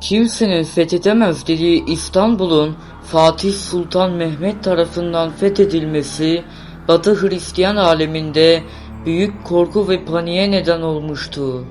Kimsenin fethedemez dediği İstanbul'un Fatih Sultan Mehmet tarafından fethedilmesi, Batı Hristiyan aleminde büyük korku ve paniğe neden olmuştu.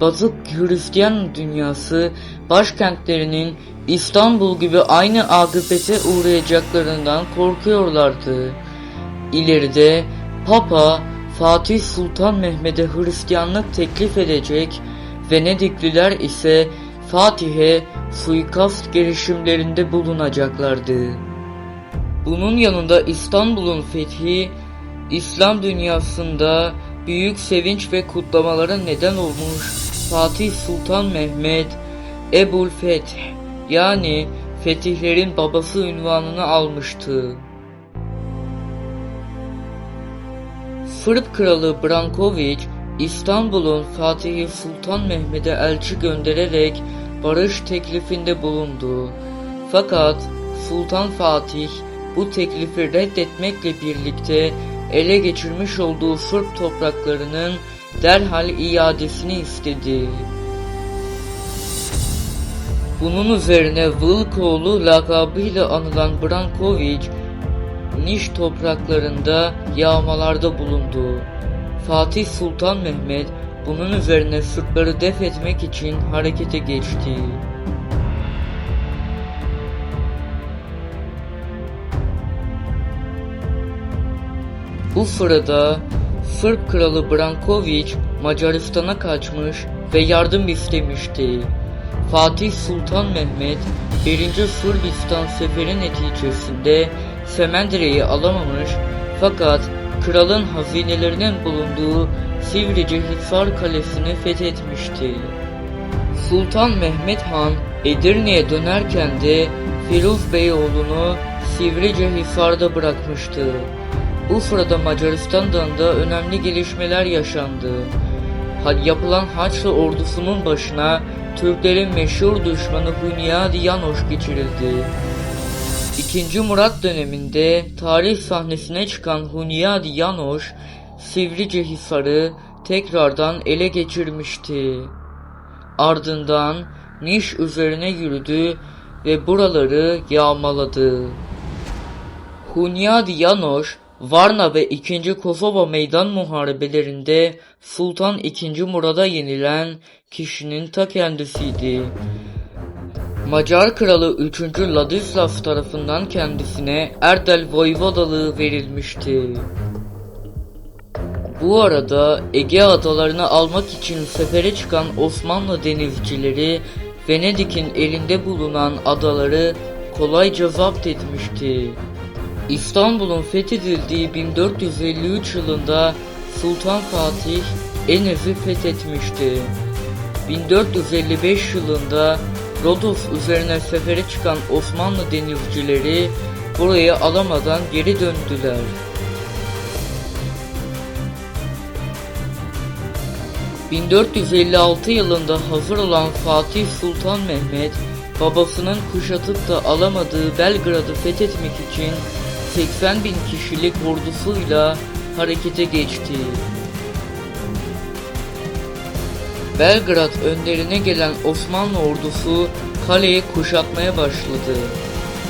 Batı Hristiyan dünyası başkentlerinin İstanbul gibi aynı akıbete uğrayacaklarından korkuyorlardı. İleride Papa Fatih Sultan Mehmet'e Hristiyanlık teklif edecek, Venedikliler ise Fatih'e suikast girişimlerinde bulunacaklardı. Bunun yanında İstanbul'un fethi, İslam dünyasında büyük sevinç ve kutlamalara neden olmuş. Fatih Sultan Mehmet, Ebul Feth yani fetihlerin babası unvanını almıştı. Sırp kralı Branković, İstanbul'un Fatihi Sultan Mehmet'e elçi göndererek barış teklifinde bulundu. Fakat Sultan Fatih bu teklifi reddetmekle birlikte ele geçirmiş olduğu Sırp topraklarının derhal iadesini istedi. Bunun üzerine Vılkoğlu lakabıyla anılan Branković, Niş topraklarında yağmalarda bulundu. Fatih Sultan Mehmet bunun üzerine Sırpları def etmek için harekete geçti. Bu sırada Sırp kralı Branković Macaristan'a kaçmış ve yardım istemişti. Fatih Sultan Mehmet 1. Sırbistan seferi neticesinde Semendire'yi alamamış fakat kralın hazinelerinin bulunduğu Sivricehisar Kalesi'ni fethetmişti. Sultan Mehmet Han Edirne'ye dönerken de Firuz Beyoğlu'nu Sivricehisar'da bırakmıştı. Bu sırada Macaristan'dan da önemli gelişmeler yaşandı. Yapılan Haçlı ordusunun başına Türklerin meşhur düşmanı Hunyadi Yanoş geçirildi. II. Murat döneminde tarih sahnesine çıkan Hunyadi Yanoş, Sivricehisar'ı tekrardan ele geçirmişti. Ardından Niş üzerine yürüdü ve buraları yağmaladı. Hunyadi Yanoş, Varna ve II. Kosova meydan muharebelerinde Sultan II. Murad'a yenilen kişinin ta kendisiydi. Macar kralı 3. Ladislas tarafından kendisine Erdel voyvodalığı verilmişti. Bu arada Ege adalarını almak için sefere çıkan Osmanlı denizcileri Venedik'in elinde bulunan adaları kolayca zapt etmişti. İstanbul'un fethedildiği 1453 yılında Sultan Fatih Enes'i fethetmişti. 1455 yılında Rodos üzerine sefere çıkan Osmanlı denizcileri burayı alamadan geri döndüler. ...1456 yılında hazır olan Fatih Sultan Mehmet, babasının kuşatıp da alamadığı Belgrad'ı fethetmek için 80.000 kişilik ordusuyla harekete geçti. Belgrad önlerine gelen Osmanlı ordusu kaleyi kuşatmaya başladı.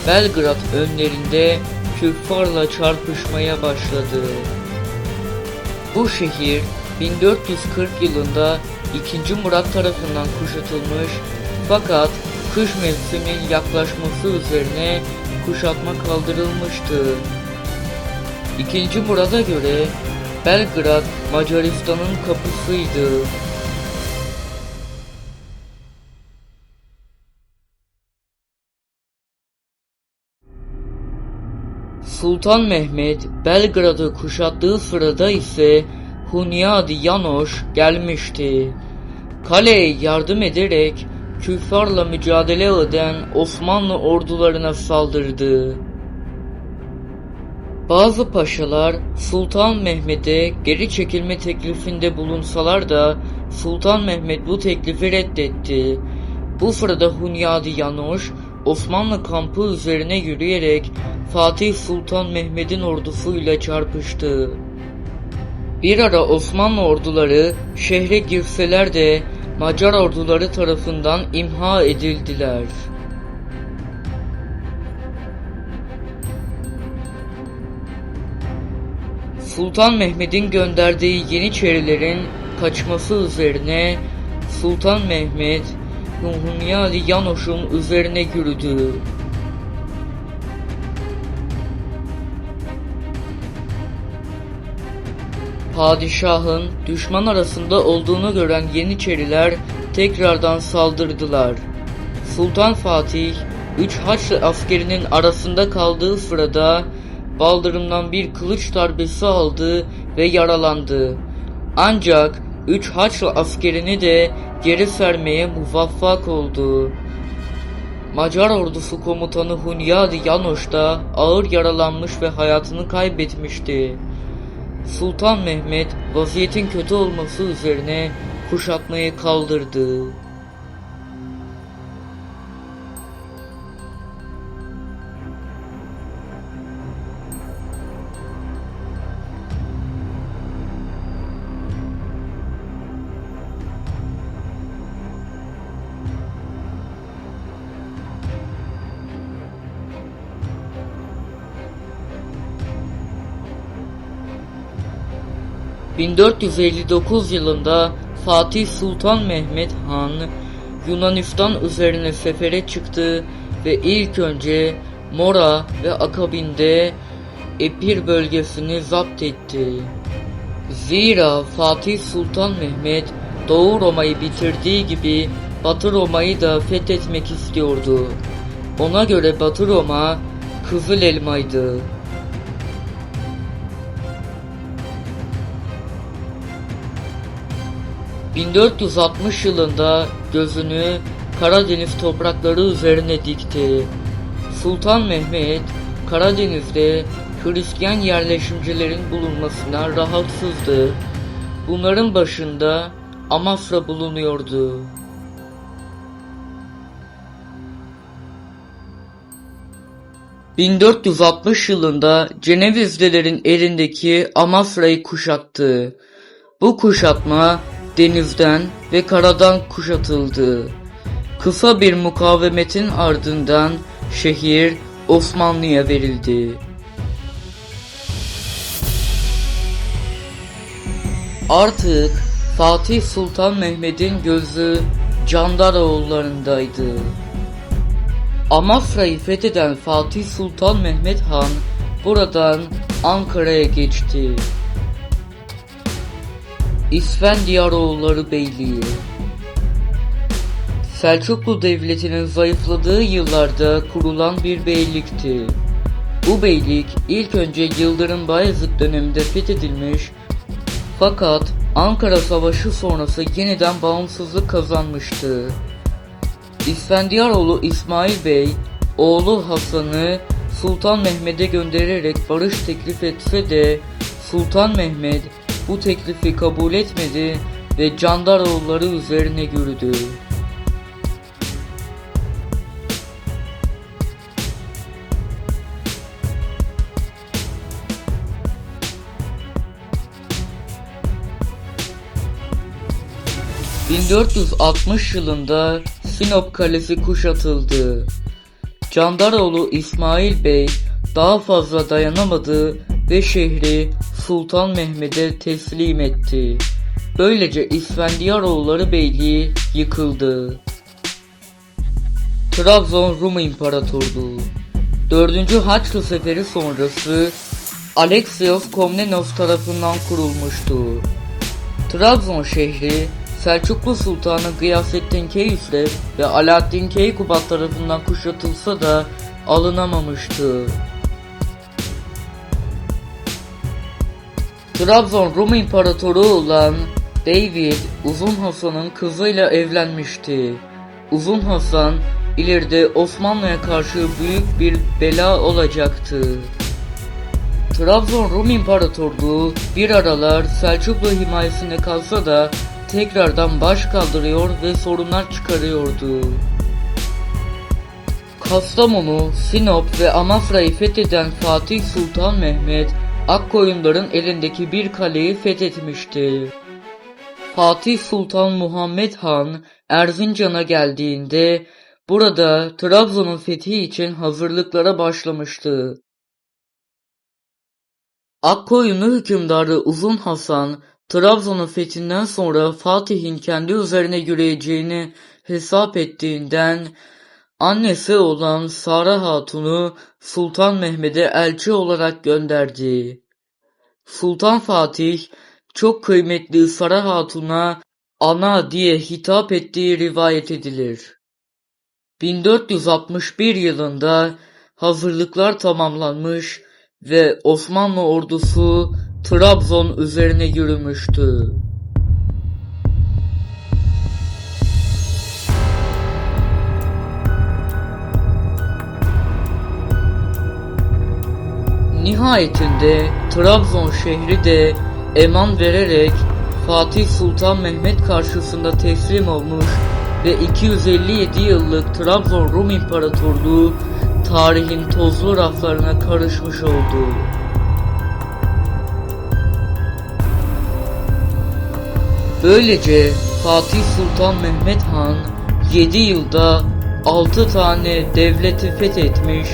Belgrad önlerinde küffarla çarpışmaya başladı. Bu şehir 1440 yılında II. Murat tarafından kuşatılmış fakat kış mevsiminin yaklaşması üzerine kuşatma kaldırılmıştı. II. Murad'a göre Belgrad Macaristan'ın kapısıydı. Sultan Mehmet Belgrad'ı kuşattığı sırada ise Hunyadi Yanoş gelmişti. Kaleye yardım ederek küffarla mücadele eden Osmanlı ordularına saldırdı. Bazı paşalar Sultan Mehmet'e geri çekilme teklifinde bulunsalar da Sultan Mehmet bu teklifi reddetti. Bu sırada Hunyadi Yanoş Osmanlı kampı üzerine yürüyerek Fatih Sultan Mehmet'in ordusuyla çarpıştı. Bir ara Osmanlı orduları şehre girseler de Macar orduları tarafından imha edildiler. Sultan Mehmet'in gönderdiği Yeniçerilerin kaçması üzerine Sultan Mehmet Hunyadi Yanoş'un üzerine yürüdü. Padişahın düşman arasında olduğunu gören Yeniçeriler tekrardan saldırdılar. Sultan Fatih 3 Haçlı askerinin arasında kaldığı sırada baldırımdan bir kılıç darbesi aldı ve yaralandı. Ancak 3 Haçlı askerini de geri sermeye muvaffak oldu. Macar ordusu komutanı Hunyadi Yanoş da ağır yaralanmış ve hayatını kaybetmişti. Sultan Mehmet vaziyetin kötü olması üzerine kuşatmayı kaldırdı. 1459 yılında Fatih Sultan Mehmet Han Yunanistan üzerine sefere çıktı ve ilk önce Mora ve akabinde Epir bölgesini zapt etti. Zira Fatih Sultan Mehmet Doğu Roma'yı bitirdiği gibi Batı Roma'yı da fethetmek istiyordu. Ona göre Batı Roma Kızıl Elma'ydı. ...1460 yılında gözünü Karadeniz toprakları üzerine dikti. Sultan Mehmet, Karadeniz'de Hristiyan yerleşimcilerin bulunmasına rahatsızdı. Bunların başında Amasra bulunuyordu. ...1460 yılında Cenevizlilerin elindeki Amasra'yı kuşattı. Bu kuşatma denizden ve karadan kuşatıldı. Kısa bir mukavemetin ardından şehir Osmanlı'ya verildi. Artık Fatih Sultan Mehmet'in gözü Candaroğullarındaydı. Amasra'yı fetheden Fatih Sultan Mehmet Han buradan Ankara'ya geçti. İsfendiyaroğulları Beyliği Selçuklu Devleti'nin zayıfladığı yıllarda kurulan bir beylikti. Bu beylik ilk önce Yıldırım Bayezid döneminde fethedilmiş fakat Ankara Savaşı sonrası yeniden bağımsızlık kazanmıştı. İsfendiyaroğlu İsmail Bey, oğlu Hasan'ı Sultan Mehmet'e göndererek barış teklif etse de Sultan Mehmet bu teklifi kabul etmedi ve Candaroğulları üzerine yürüdü. ...1460 yılında Sinop Kalesi kuşatıldı. Candaroğlu İsmail Bey daha fazla dayanamadı ve şehri Sultan Mehmet'e teslim etti. Böylece İsfendiyaroğulları Beyliği yıkıldı. Trabzon Rum İmparatorluğu 4. Haçlı Seferi sonrası Alexios Komnenos tarafından kurulmuştu. Trabzon şehri Selçuklu Sultanı Gıyasettin Keyhüsrev ve Alaaddin Keykubat tarafından kuşatılsa da alınamamıştı. Trabzon Rum İmparatoru olan David, Uzun Hasan'ın kızıyla evlenmişti. Uzun Hasan, ileride Osmanlı'ya karşı büyük bir bela olacaktı. Trabzon Rum İmparatorluğu bir aralar Selçuklu himayesinde kalsa da tekrardan baş kaldırıyor ve sorunlar çıkarıyordu. Kastamonu, Sinop ve Amasra'yı fetheden Fatih Sultan Mehmet, Akkoyunların elindeki bir kaleyi fethetmişti. Fatih Sultan Muhammed Han Erzincan'a geldiğinde burada Trabzon'un fethi için hazırlıklara başlamıştı. Akkoyunlu hükümdarı Uzun Hasan, Trabzon'un fethinden sonra Fatih'in kendi üzerine yürüyeceğini hesap ettiğinden annesi olan Sara Hatun'u Sultan Mehmed'e elçi olarak gönderdi. Sultan Fatih, çok kıymetli Sara Hatun'a ana diye hitap ettiği rivayet edilir. 1461 yılında hazırlıklar tamamlanmış ve Osmanlı ordusu Trabzon üzerine yürümüştü. Nihayetinde Trabzon şehri de eman vererek Fatih Sultan Mehmed karşısında teslim olmuş ve 257 yıllık Trabzon Rum İmparatorluğu tarihin tozlu raflarına karışmış oldu. Böylece Fatih Sultan Mehmed Han 7 yılda 6 tane devleti fethetmiş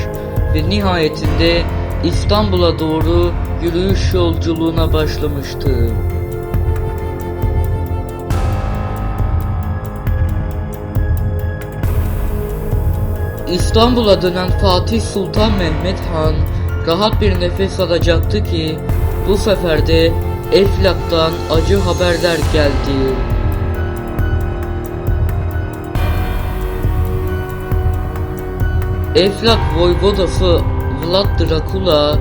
ve nihayetinde İstanbul'a doğru yürüyüş yolculuğuna başlamıştı. İstanbul'a dönen Fatih Sultan Mehmed Han rahat bir nefes alacaktı ki bu sefer de Eflak'tan acı haberler geldi. Eflak Voyvodası Vlad Drakula,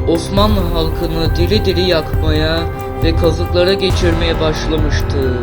Osmanlı halkını diri diri yakmaya ve kazıklara geçirmeye başlamıştı.